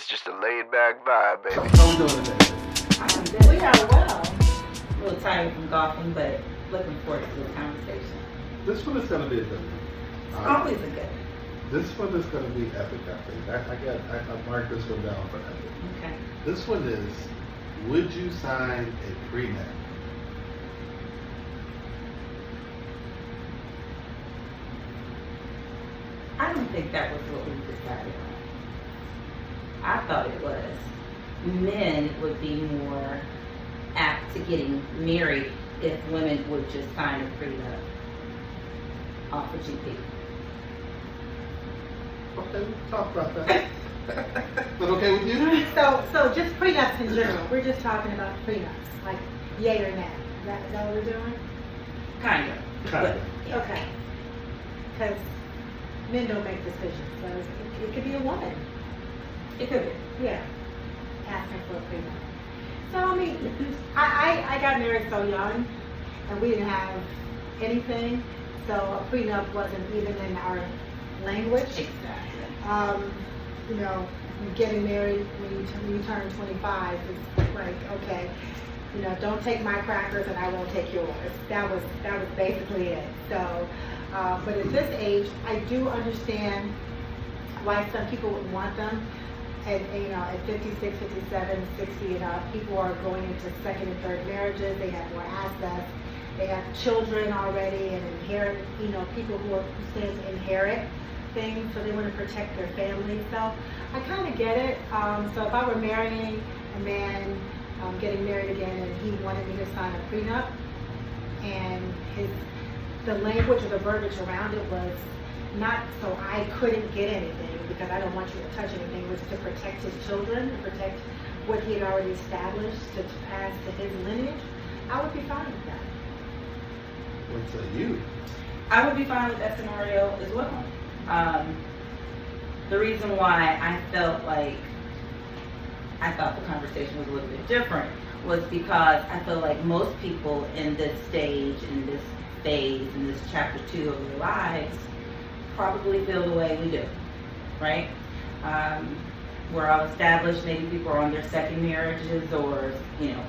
It's just a laid back vibe, baby. How we doing today? I'm good. We are well. A little tired from golfing, but looking forward to this conversation. This one is going to be a good one. It's always a good one. This one is going to be epic, I think. I marked this one down for epic. Okay. This one is, would you sign a prenup? I don't think that was what we decided on. I thought it was. Men would be more apt to getting married if women would just sign a prenup off of GP. Okay, we can talk about that. Is that okay with you? So just prenups in general. We're just talking about prenups, like yay or nay. Is that what we're doing? Kind of. Kind of. Yeah. Okay. Because men don't make decisions. So it could be a woman. It could be. Yeah. Asking for a prenup. So I mean, I got married so young, and we didn't have anything. So a prenup wasn't even in our language. Exactly. You know, getting married when you turn 25, it's like, okay, you know, don't take my crackers and I won't take yours. That was basically it. So, but at this age, I do understand why some people would want them. And you know, at 56, 57, 60 and up, people are going into second and third marriages. They have more assets. They have children already and inherit. You know, people who stand to inherit things, so they want to protect their family. So I kind of get it. So if I were marrying a man, getting married again, and he wanted me to sign a prenup, and the language or the verbiage around it was not so I couldn't get anything because I don't want you to touch anything, was to protect his children, to protect what he had already established, to pass to his lineage, I would be fine with that. What say you? I would be fine with that scenario as well. The reason why I felt like I thought the conversation was a little bit different was because I feel like most people in this stage, in this phase, in this chapter 2 of their lives probably feel the way we do, right? We're all established, maybe people are on their second marriages or, you know,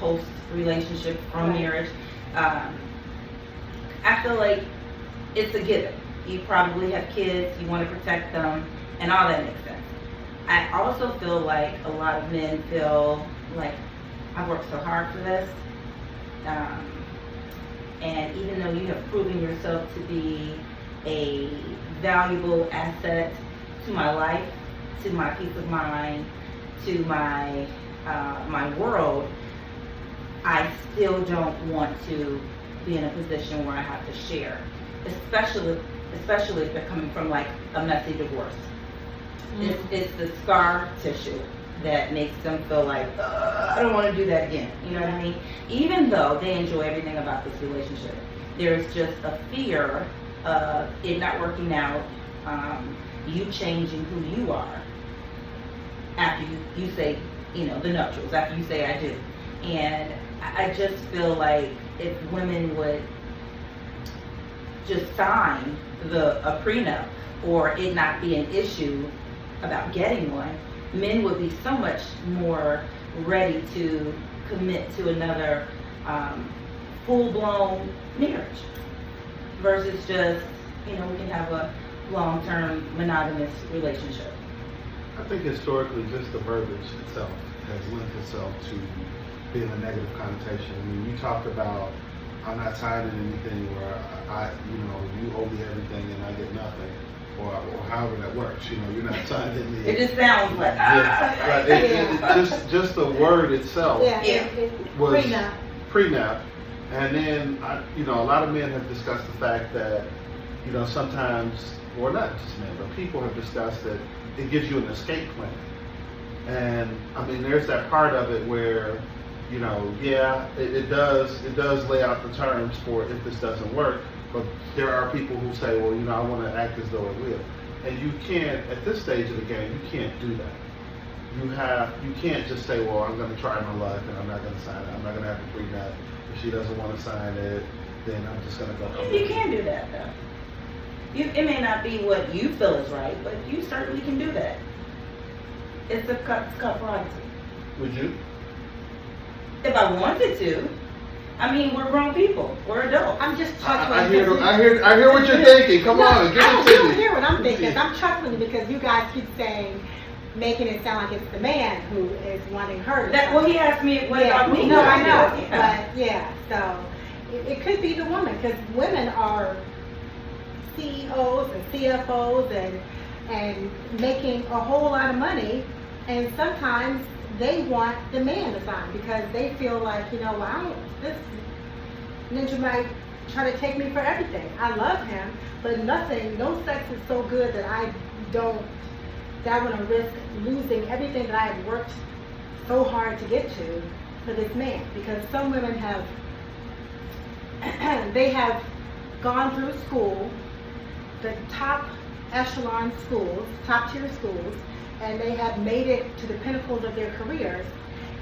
post-relationship from Right. marriage. I feel like it's a given. You probably have kids, you want to protect them, and all that makes sense. I also feel like a lot of men feel like, I've worked so hard for this, and even though you have proven yourself to be a valuable asset to my life, to my peace of mind, to my my world, I still don't want to be in a position where I have to share, especially if they're coming from like a messy divorce. It's the scar tissue that makes them feel like, I don't want to do that again. You know what I mean? Even though they enjoy everything about this relationship, there's just a fear of it not working out, you changing who you are after you say, you know, the nuptials, after you say I do. And I just feel like if women would just sign a prenup or it not be an issue about getting one, men would be so much more ready to commit to another full-blown marriage versus just, you know, we can have a long-term monogamous relationship. I think historically just the verbiage itself has lent itself to being a negative connotation. I mean, you talk about, I'm not signing anything where you owe me everything and I get nothing, or however that works. You know, you're not signing the. It just sounds like just the word itself was prenup, and then a lot of men have discussed the fact that sometimes, or not just men, but people have discussed that it gives you an escape plan. And I mean, there's that part of it where, it does lay out the terms for if this doesn't work, but there are people who say, well, I want to act as though it will. And you can't, at this stage of the game, you can't do that. You can't just say, well, I'm going to try my luck and I'm not going to sign it. I'm not going to have a prenup. If she doesn't want to sign it, then I'm just going to go. You can do that, though. It may not be what you feel is right, but you certainly can do that. It's called prerogative. Would you? If I wanted to. I mean, we're grown people. We're adults. I'm just chuckling. I hear what you're thinking. Come on, give it to You me. hear what I'm thinking. I'm chuckling because you guys keep saying, making it sound like it's the man who is wanting her to. Well, he asked me what about me. No, I know. Yeah. But yeah, so it could be the woman because women are CEOs and CFOs and making a whole lot of money, and sometimes they want the man to sign because they feel like, you know, wow, this ninja might try to take me for everything. I love him, but no sex is so good that I want to risk losing everything that I have worked so hard to get to for this man. Because some women have, they have gone through school, the top echelon schools, top tier schools, and they have made it to the pinnacles of their careers,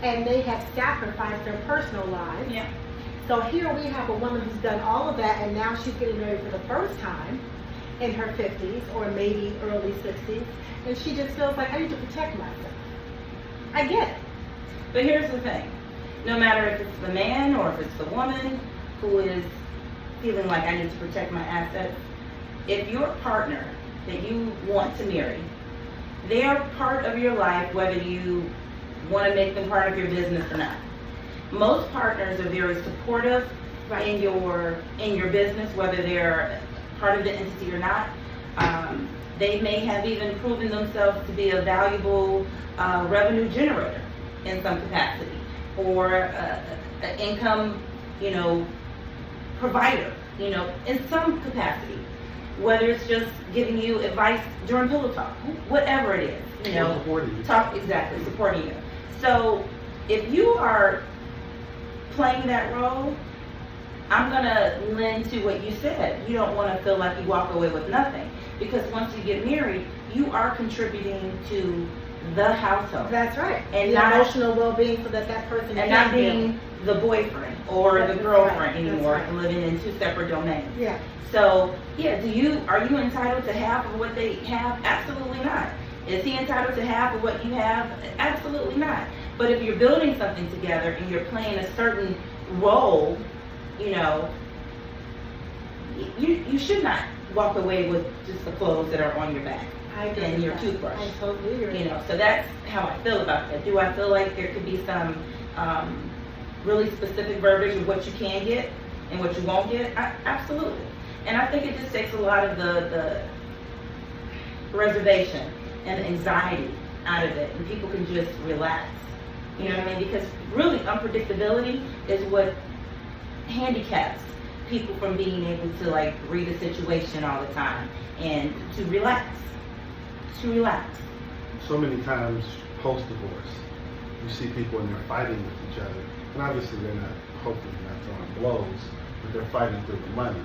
and they have sacrificed their personal lives. Yeah. So here we have a woman who's done all of that, and now she's getting married for the first time in her 50s or maybe early 60s, and she just feels like, I need to protect myself. I get it. But here's the thing. No matter if it's the man or if it's the woman who is feeling like I need to protect my assets, if your partner that you want to marry, they are part of your life whether you want to make them part of your business or not. Most partners are very supportive in your business, whether they're part of the entity or not. They may have even proven themselves to be a valuable revenue generator in some capacity, or an income, provider, in some capacity. Whether it's just giving you advice during pillow talk, whatever it is, Supporting you. Supporting you. So if you are playing that role, I'm gonna lend to what you said. You don't want to feel like you walk away with nothing, because once you get married, you are contributing to the household. That's right. And the not emotional well-being so that person and can not build. being the boyfriend or That's the girlfriend right. anymore, That's right. and living in two separate domains. Yeah. So, yeah, are you entitled to half of what they have? Absolutely not. Is he entitled to half of what you have? Absolutely not. But if you're building something together and you're playing a certain role, you should not walk away with just the clothes that are on your back I agree and with your that. toothbrush. I totally agree. So that's how I feel about that. Do I feel like there could be some really specific verbiage of what you can get and what you won't get? Absolutely. And I think it just takes a lot of the reservation and anxiety out of it, and people can just relax. You know what I mean? Because really unpredictability is what handicaps people from being able to read a situation all the time and to relax. So many times post-divorce, you see people and they're fighting with each other, and obviously they're not, hopefully not throwing blows, but they're fighting through the money.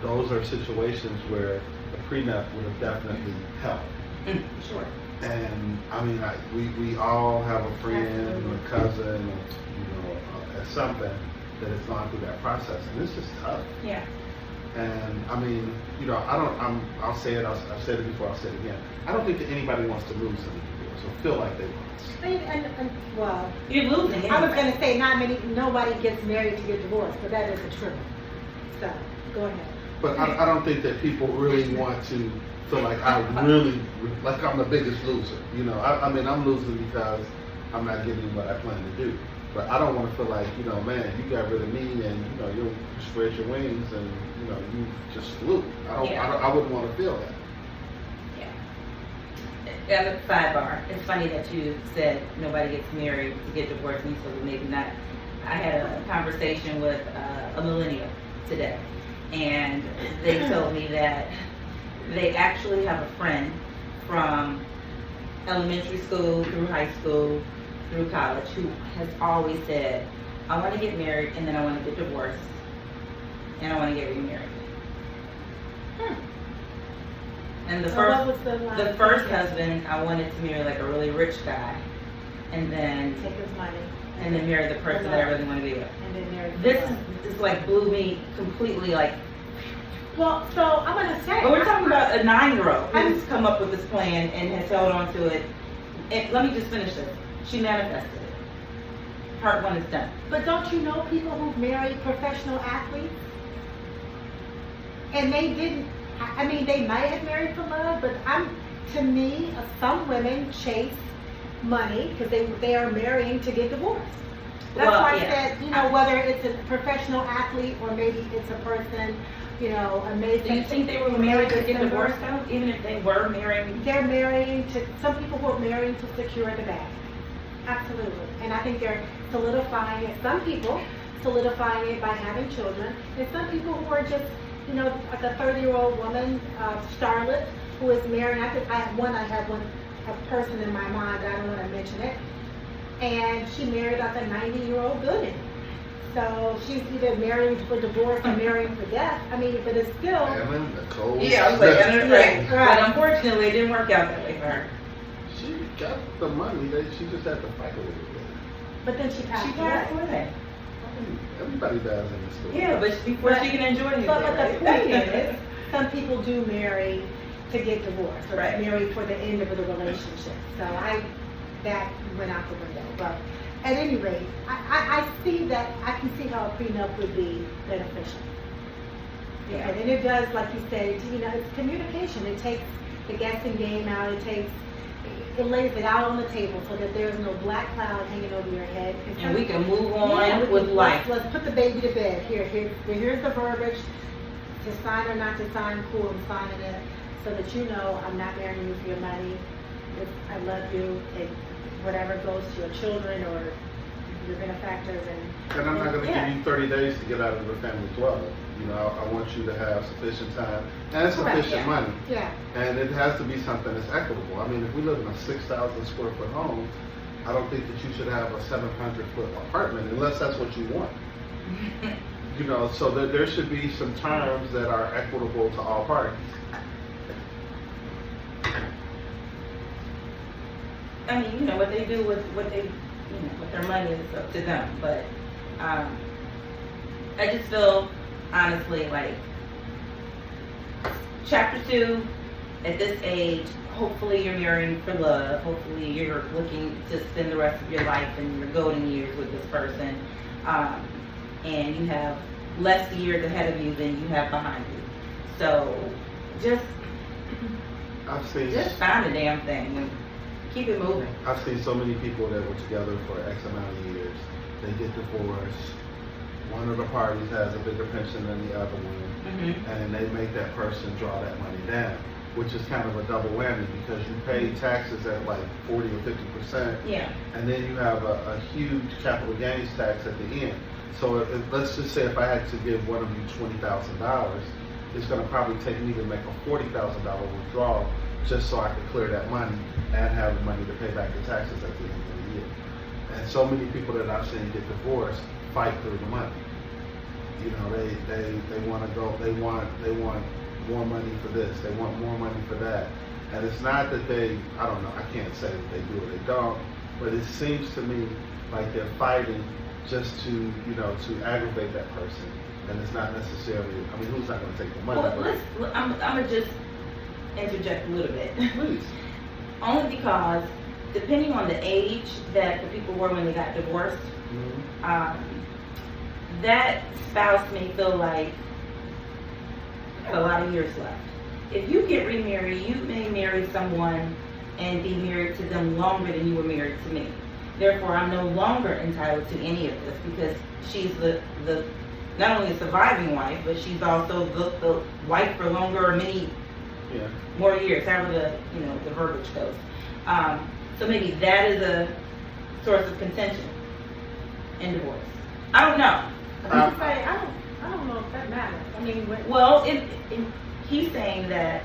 Those are situations where a prenup would have definitely helped. Sure. And I mean, we all have a friend or a cousin or something that has gone through that process, and it's just tough. Yeah. And I mean, I'll say it. I've said it before. I'll say it again. I don't think that anybody wants to lose in a divorce or feel like they lost. And well, You're losing anyway. I was going to say nobody gets married to get divorced, but that isn't true. So go ahead. But I don't think that people really want to feel like I'm the biggest loser. I mean, I'm losing because I'm not getting what I plan to do. But I don't want to feel like, man, you got rid of me and, you spread your wings and, you just flew. I wouldn't want to feel that. Yeah. As a sidebar, it's funny that you said nobody gets married to get divorced, and so maybe not. I had a conversation with a millennial today, and they told me that they actually have a friend from elementary school through high school through college who has always said, I want to get married and then I want to get divorced and I want to get remarried. And the first husband, I wanted to marry like a really rich guy and then take his money and then marry the person that I really want to be with. And then marry This blew me completely Well, so I'm going to say. But we're talking about a 9-year-old who's come up with this plan and has held on to it and let me just finish this. She manifested it. Part one is done. But don't you know people who've married professional athletes? And they didn't, I mean, they might have married for love, but to me, some women chase money because they are marrying to get divorced. That's Well, why I yeah. said, you know, whether it's a professional athlete or maybe it's a person, you know, a mason. Do you think they were married to get divorced though? Even if they were marrying? They're marrying to, some people who are marrying to secure the bag. Absolutely. And I think they're solidifying it. Some people solidifying it by having children. And some people who are just, you know, like a 30-year-old woman, starlet, who is married. I have a person in my mind, I don't want to mention it. And she married like a 90-year-old billionaire. So she's either marrying for divorce or marrying for death. I mean, but it's still. Nicole. Yeah, I was like, right. But unfortunately, it didn't work out that way for her. She got the money. She just had to fight a little bit. But then she passed She passed away. away. I mean, everybody dies in this story. Yeah, but before she can enjoy it. But the point is, some people do marry to get divorced, or Right. marry for the end of the relationship. So that went out the window. But at any rate, I see that, I can see how a prenup would be beneficial. Yeah. And it does, like you said, you know, it's communication. It takes the guessing game out. It lays it out on the table so that there's no black cloud hanging over your head. And we can move on Yeah, with life. Let's put the baby to bed. Here's the verbiage. To sign or not to sign, cool, I'm signing it. So that you know I'm not marrying you for your money. If I love you, and whatever goes to your children or your benefactors. And I'm not going to yeah. give you 30 days to get out of the family dwelling. You know, I want you to have sufficient time and Correct, sufficient yeah. money. Yeah. And it has to be something that's equitable. I mean, if we live in a 6,000 square foot home, I don't think that you should have a 700 foot apartment unless that's what you want. You know, so there should be some terms that are equitable to all parties. I mean, you know, what they do with what they, you know, with their money is up to them. But I just feel, honestly, like chapter 2, at this age, hopefully you're marrying for love. Hopefully you're looking to spend the rest of your life and your golden years with this person. And you have less years ahead of you than you have behind you. So just find a damn thing and keep it moving. I've seen so many people that were together for X amount of years. They get divorced. One of the parties has a bigger pension than the other one, and they make that person draw that money down, which is kind of a double whammy because you pay taxes at like 40 or 50%, Yeah. and then you have a huge capital gains tax at the end. So let's just say if I had to give one of you $20,000, it's going to probably take me to make a $40,000 withdrawal just so I can clear that money and have the money to pay back the taxes at the end of the year. And so many people that I've seen get divorced fight through the money. You know, they want to go, they want more money for this, they want more money for that. And it's not that I don't know, I can't say that they do or they don't, but it seems to me like they're fighting just to, you know, to aggravate that person. And it's not necessarily, I mean, who's not going to take the money? Well, I'm going to just interject a little bit. Please. Only because, depending on the age that the people were when they got divorced, that spouse may feel like a lot of years left. If you get remarried, you may marry someone and be married to them longer than you were married to me. Therefore, I'm no longer entitled to any of this because she's the not only a surviving wife, but she's also the wife for longer or many more years, however the verbiage goes. So maybe that is a source of contention in divorce. I don't know. I don't know if that matters. I mean, well, he's saying that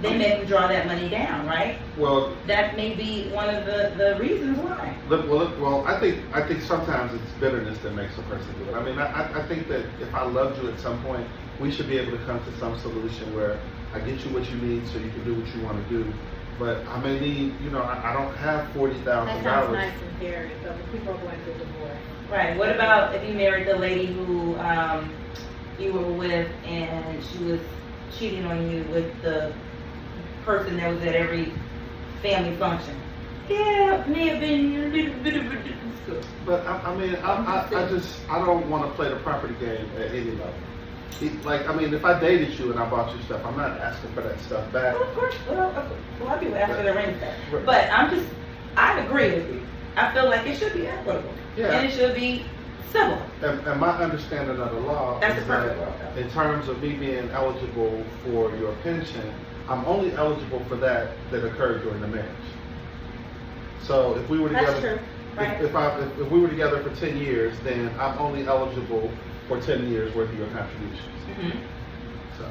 they make them draw that money down, right? Well, that may be one of the reasons why. Well, I think sometimes it's bitterness that makes a person do it. I mean, I think that if I loved you at some point, we should be able to come to some solution where I get you what you need so you can do what you want to do. But I may need, I don't have $40,000. That sounds nice in theory, but when people are going through divorce. Right. What about if you married the lady who you were with and she was cheating on you with the person that was at every family function? Yeah, may have been a little bit of a different school. But I mean, I don't want to play the property game at any level. Like, I mean, if I dated you and I bought you stuff, I'm not asking for that stuff back. Well, of course, a lot of people ask for the ring stuff. Right. But I agree with you. I feel like it should be equitable. Yeah. And it should be civil. And my understanding of the law That's is the perfect that world, though. in terms of me being eligible for your pension, I'm only eligible for that occurred during the marriage. So if we were together, That's true. Right. if we were together for 10 years, then I'm only eligible for 10 years worth of your contributions. Mm-hmm. So,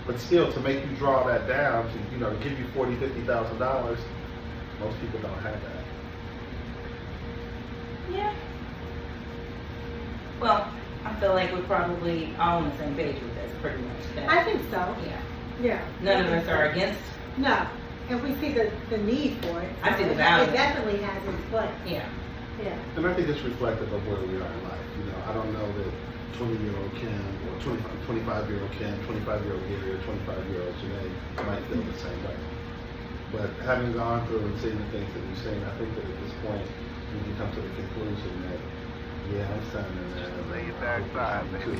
but still, to make you draw that down to give you $50,000, most people don't have that. Yeah. Well, I feel like we're probably all on the same page with this, pretty much. I think so. Yeah. Yeah. None of us are against. No. And we see the need for it. I see the value. It definitely has its place. Yeah. Yeah. And I think it's reflective of where we are in life. I don't know that 20-year-old Kim or 25-year-old Kim, 25-year-old Gary, or 25-year-old Janae might feel the same way. But having gone through and seen the things that we've seen, I think that at this point we can come to the conclusion that, yeah, I'm standing there. Lay it back, vibe, baby.